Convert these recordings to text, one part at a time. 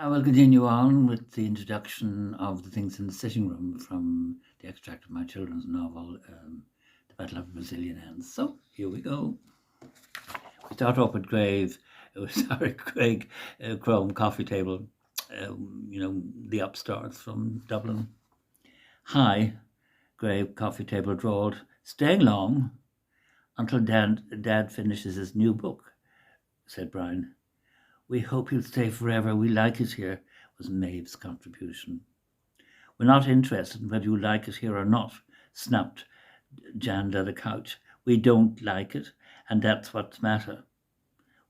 I will continue on with the introduction of the things in the sitting room from the extract of my children's novel, The Battle of the Brazilian Ants. So here we go. We start off with Greg Chrome coffee table, the upstarts from Dublin. Hi, Greg coffee table drawled, staying long until Dad finishes his new book, said Brian. We hope he'll stay forever. We like it here, was Maeve's contribution. We're not interested in whether you like it here or not, snapped Jan at the couch. We don't like it, and that's what's matter.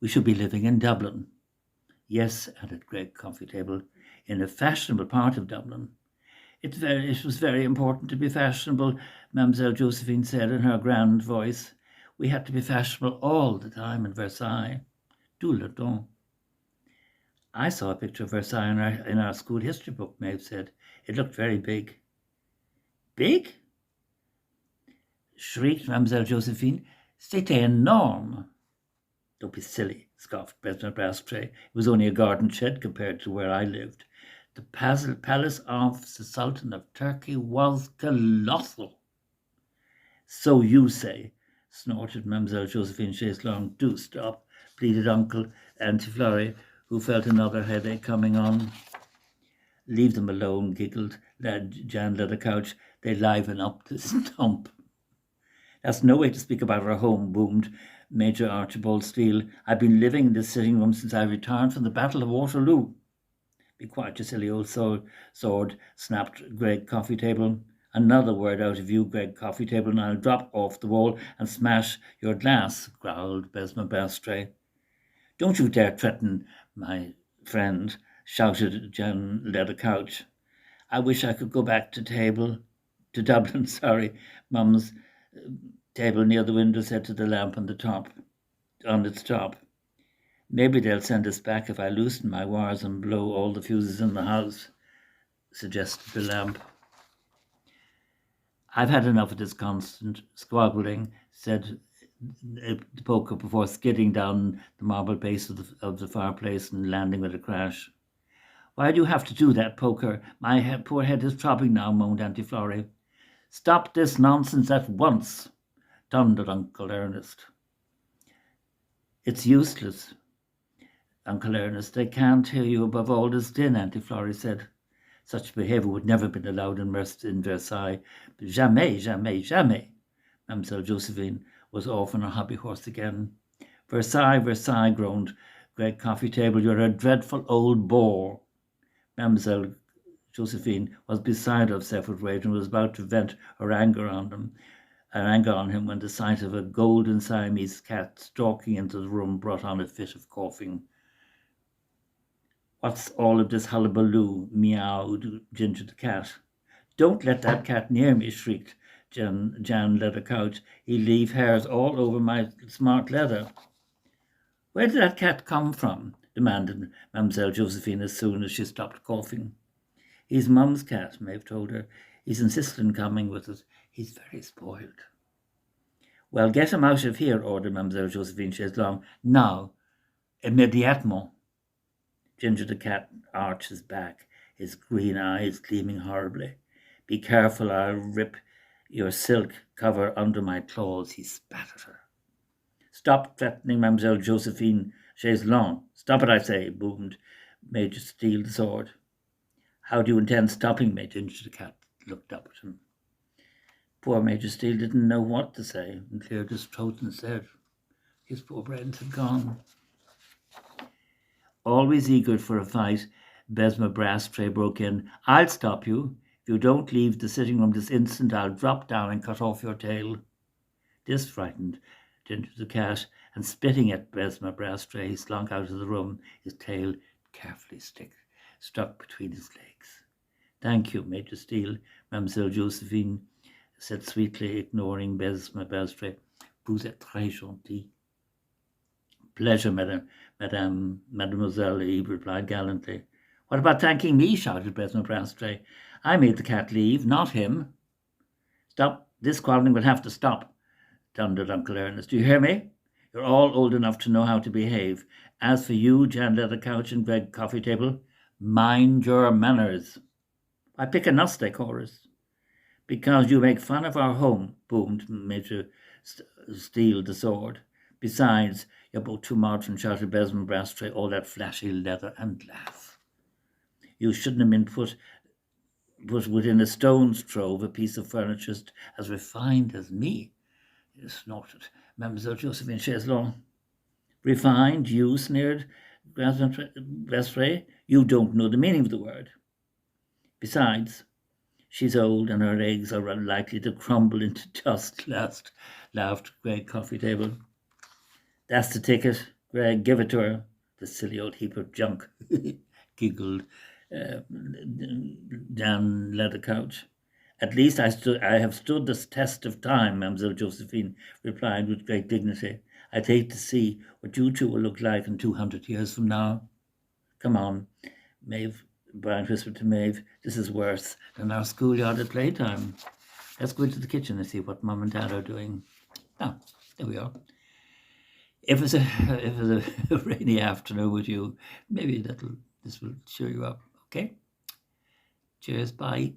We should be living in Dublin. Yes, added Greg coffee table, in a fashionable part of Dublin. It was very important to be fashionable, Mlle. Josephine said in her grand voice. We had to be fashionable all the time in Versailles. Tout le temps. I saw a picture of Versailles in our school history book, Maeve said. It looked very big. Big? Shrieked Mlle. Josephine. C'était énorme. Don't be silly, scoffed Besma Brastray. It was only a garden shed compared to where I lived. The palace of the Sultan of Turkey was colossal. So you say, snorted Mlle. Josephine Chaiselong. Do stop, pleaded Uncle Antiflore, who felt another headache coming on. Leave them alone, giggled Jan at the couch. They liven up the stump. That's no way to speak about our home, boomed Major Archibald Steele. I've been living in this sitting room since I returned from the Battle of Waterloo. Be quiet, you silly old sword, snapped Greg coffee table. Another word out of you, Greg coffee table, and I'll drop off the wall and smash your glass, growled Besma Brastray. Don't you dare threaten my friend, shouted Jan Leather Couch. I wish I could go back to Dublin, Mum's table near the window said to the lamp on its top. Maybe they'll send us back if I loosen my wires and blow all the fuses in the house, suggested the lamp. I've had enough of this constant squabbling, said the poker before skidding down the marble base of the fireplace and landing with a crash. Why do you have to do that, Poker? My poor head is throbbing now, moaned Antiflore. Stop this nonsense at once, thundered Uncle Ernest. It's useless, Uncle Ernest. They can't hear you above all this din, Antiflore said. Such behaviour would never have been allowed in Versailles. Jamais, jamais, jamais. Mlle. Josephine was off on her hobby horse again. Versailles, Versailles, groaned Greg coffee table. You're a dreadful old bore. Mlle. Josephine was beside herself with rage and was about to vent her anger on him when the sight of a golden Siamese cat stalking into the room brought on a fit of coughing. What's all of this hullabaloo? Meowed Ginger the cat. Don't let that cat near me, shrieked Jan Leather Couch. He'll leave hairs all over my smart leather. Where did that cat come from? Demanded Mlle. Josephine as soon as she stopped coughing. He's Mum's cat, Maeve told her. He's insisted on coming with us. He's very spoiled. Well, get him out of here, ordered Mlle. Josephine Chaiselong. Now, immédiatement. Ginger the cat arched his back, his green eyes gleaming horribly. Be careful, I'll rip your silk cover under my claws, he spat at her. Stop threatening Mlle. Josephine Chaiselong. Stop it, I say, boomed Major Steele the sword. How do you intend stopping me? Ginger the cat looked up at him. Poor Major Steele didn't know what to say and cleared his throat and said, his poor brains had gone. Always eager for a fight, Besma Brastray broke in. I'll stop you. If you don't leave the sitting room this instant, I'll drop down and cut off your tail. This frightened Ginger the cat, and spitting at Besma Brastray, he slunk out of the room, his tail carefully stuck between his legs. Thank you, Major Steele, Mlle. Josephine said sweetly, ignoring Besma Brastray. Vous êtes très gentil. Pleasure, mademoiselle, he replied gallantly. What about thanking me? Shouted Besma Brastray. I made the cat leave, not him. Stop. This quarrelling will have to stop, thundered Uncle Ernest. Do you hear me? You're all old enough to know how to behave. As for you, Jan Leather Couch and Greg Coffee Table, Mind your manners. I pick a us, they chorus. Because you make fun of our home, boomed Major Steele the sword. Besides, you're both too modern, shouted Besma Brastray, all that flashy leather and glass. You shouldn't have been put within a stone's throw of a piece of furniture as refined as me, snorted Mlle. Josephine Chaiselon. Refined, you, sneered Brastray. You don't know the meaning of the word. Besides, she's old and her eggs are likely to crumble into dust, laughed Greg Coffee Table. That's the ticket. Greg, give it to her. The silly old heap of junk, giggled Dan Leathercouch. At least I have stood the test of time, Mlle. Josephine replied with great dignity. I'd hate to see what you two will look like in 200 years from now. Come on, Maeve, Brian whispered to Maeve. This is worse than our schoolyard at playtime. Let's go into the kitchen and see what Mum and Dad are doing. Ah, there we are. If it's a rainy afternoon with you, maybe this will cheer you up. Okay? Cheers, bye.